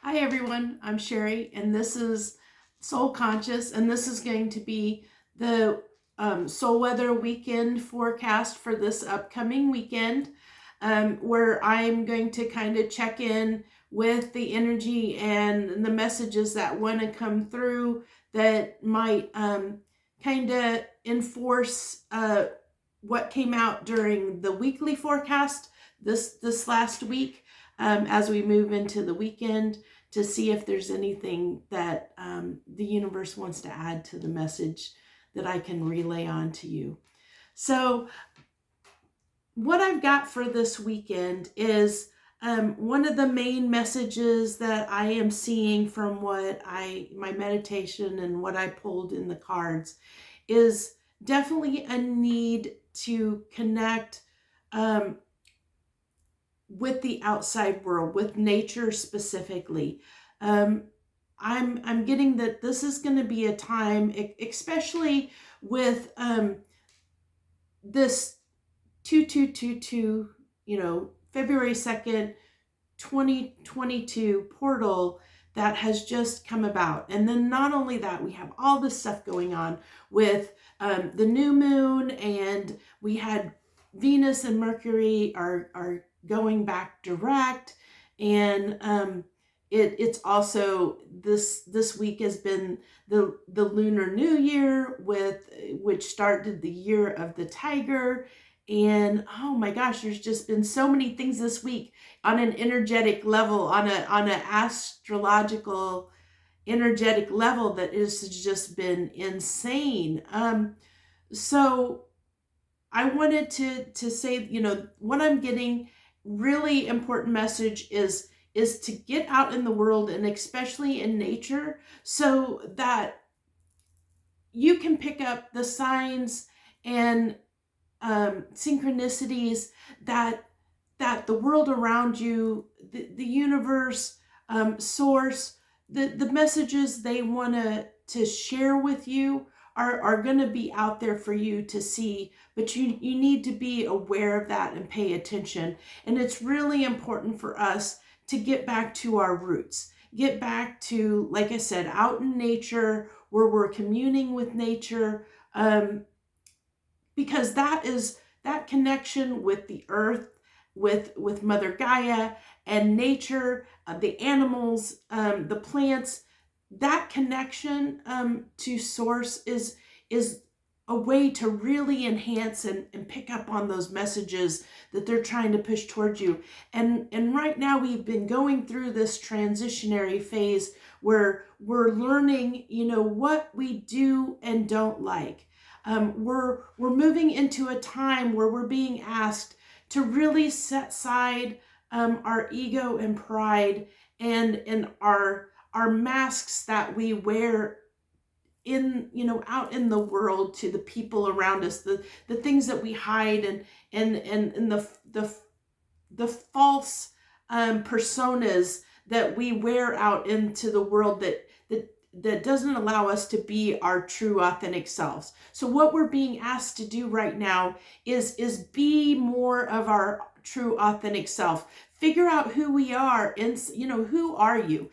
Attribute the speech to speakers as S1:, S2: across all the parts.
S1: Hi everyone, I'm Sherry, and this is Soul Conscious, and this is going to be the Soul Weather weekend forecast for this upcoming weekend, where I'm going to kind of check in with the energy and the messages that want to come through that might kind of enforce what came out during the weekly forecast this last week, as we move into the weekend, to see if there's anything that the universe wants to add to the message that I can relay on to you. So, what I've got for this weekend is one of the main messages that I am seeing from my meditation and what I pulled in the cards is definitely a need to connect um, with the outside world, with nature specifically. Um, I'm getting that this is going to be a time, especially with this 2222, February 2nd, 2022 portal that has just come about. And then not only that, we have all this stuff going on with the new moon, and we had Venus and Mercury are going back direct, and it's also this week has been the Lunar New Year, with which started the year of the tiger. And oh my gosh, there's just been so many things this week on an energetic level, on an astrological energetic level, that has just been insane. So I wanted to say, what I'm getting, really important message is to get out in the world, and especially in nature, so that you can pick up the signs and synchronicities that the world around you, the universe, source, the messages they want to share with you are going to be out there for you to see. But you need to be aware of that and pay attention. And it's really important for us to get back to our roots, get back to, like I said, out in nature, where we're communing with nature, because that connection with the earth, with Mother Gaia and nature, the animals, the plants. That connection to source is a way to really enhance and pick up on those messages that they're trying to push towards you. And right now we've been going through this transitionary phase where we're learning, what we do and don't like. We're moving into a time where we're being asked to really set aside our ego and pride, and our masks that we wear out in the world to the people around us, the things that we hide, and the false personas that we wear out into the world, that doesn't allow us to be our true authentic selves. So what we're being asked to do right now is be more of our true authentic self. Figure out who we are, and who are you?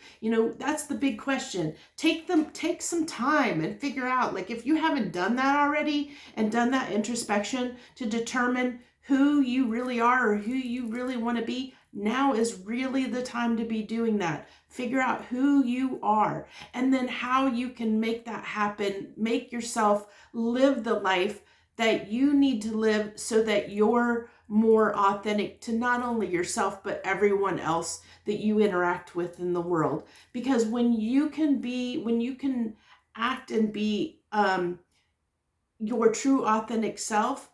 S1: That's the big question. Take some time and figure out, like, if you haven't done that already and done that introspection to determine who you really are or who you really want to be, now is really the time to be doing that. Figure out who you are, and then how you can make that happen. Make yourself live the life that you need to live, so that you're more authentic to not only yourself, but everyone else that you interact with in the world. Because when you can act and be your true authentic self,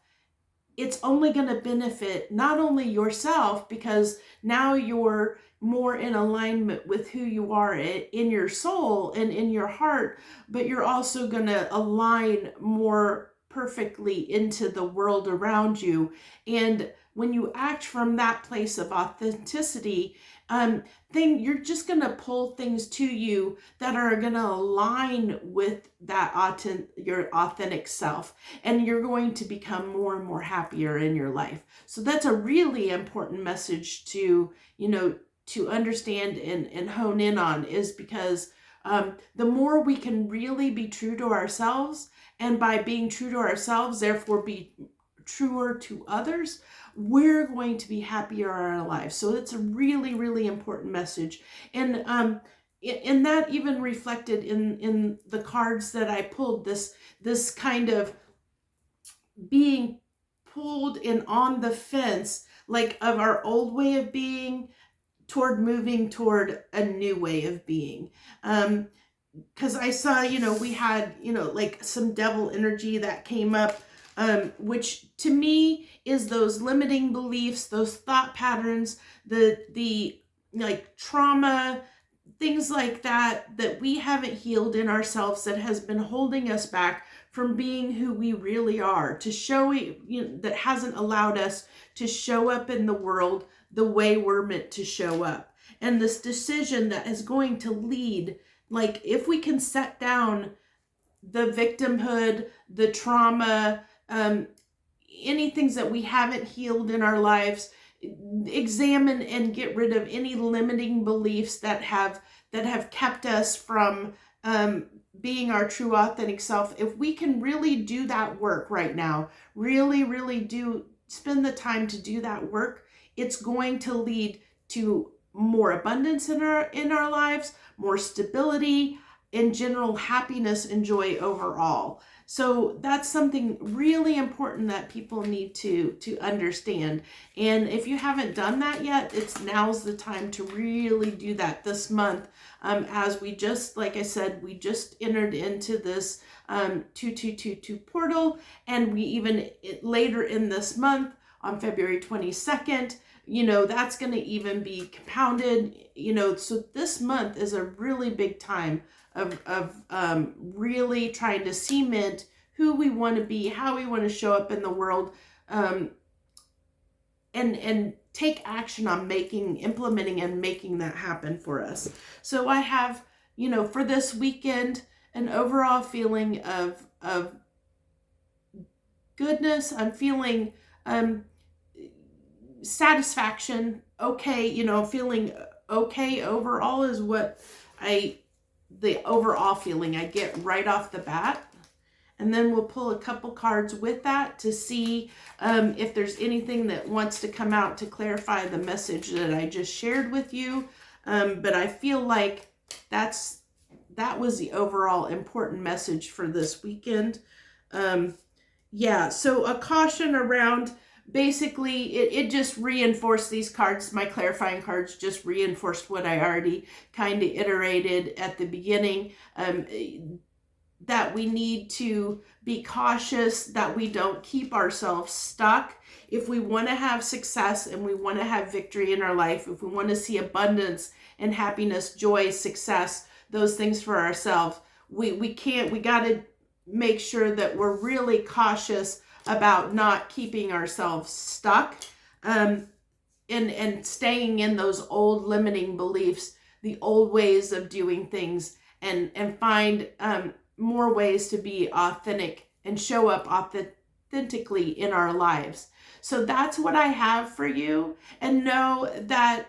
S1: it's only going to benefit not only yourself, because now you're more in alignment with who you are in your soul and in your heart, but you're also going to align more perfectly into the world around you. And when you act from that place of authenticity, you're just going to pull things to you that are going to align with your authentic self, and you're going to become more and more happier in your life. So that's a really important message to to understand and hone in on, is because the more we can really be true to ourselves, and by being true to ourselves, therefore be truer to others, we're going to be happier in our lives. So it's a really, really important message. And that even reflected in the cards that I pulled, this kind of being pulled in on the fence, like of our old way of being toward moving toward a new way of being. Because I saw, we had, like some devil energy that came up, which to me is those limiting beliefs, those thought patterns, the like trauma, things like that we haven't healed in ourselves, that has been holding us back from being who we really are, to show, that hasn't allowed us to show up in the world the way we're meant to show up. And this decision that is going to lead, like if we can set down the victimhood, the trauma, any things that we haven't healed in our lives, examine and get rid of any limiting beliefs that have kept us from being our true authentic self. If we can really do that work right now, really, really do spend the time to do that work, it's going to lead to more abundance in our lives, more stability, in general happiness and joy overall. So that's something really important that people need to understand. And if you haven't done that yet, now's the time to really do that this month. As we just, like I said, we just entered into this 2222 portal, and we even later in this month on February 22nd, that's going to even be compounded, so this month is a really big time of really trying to cement who we want to be, how we want to show up in the world, and take action on implementing and making that happen for us. So I have, for this weekend, an overall feeling of goodness. I'm feeling satisfaction, okay, feeling okay overall is what the overall feeling I get right off the bat. And then we'll pull a couple cards with that to see if there's anything that wants to come out to clarify the message that I just shared with you. But I feel like that was the overall important message for this weekend. So a caution around, basically it just reinforced these cards. My clarifying cards just reinforced what I already kind of iterated at the beginning, that we need to be cautious that we don't keep ourselves stuck. If we want to have success and we want to have victory in our life, if we want to see abundance and happiness, joy, success, those things for ourselves, we got to make sure that we're really cautious about not keeping ourselves stuck, and staying in those old limiting beliefs, the old ways of doing things, and find more ways to be authentic and show up authentically in our lives. So that's what I have for you. And know that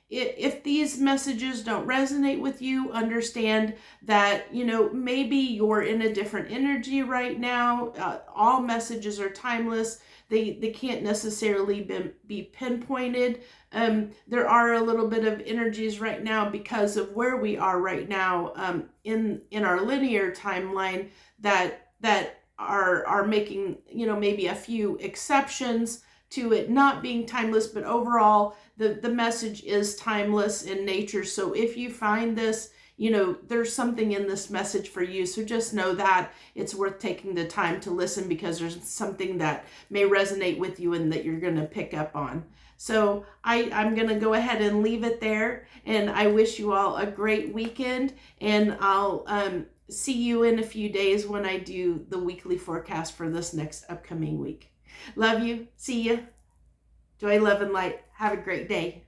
S1: if these messages don't resonate with you, understand that, maybe you're in a different energy right now. All messages are timeless. They can't necessarily be pinpointed. There are a little bit of energies right now because of where we are right now in our linear timeline that are making, maybe a few exceptions to it not being timeless, but overall the message is timeless in nature. So if you find this, there's something in this message for you. So just know that it's worth taking the time to listen, because there's something that may resonate with you and that you're going to pick up on. So I'm going to go ahead and leave it there. And I wish you all a great weekend. And I'll see you in a few days when I do the weekly forecast for this next upcoming week. Love you. See you. Joy, love, and light. Have a great day.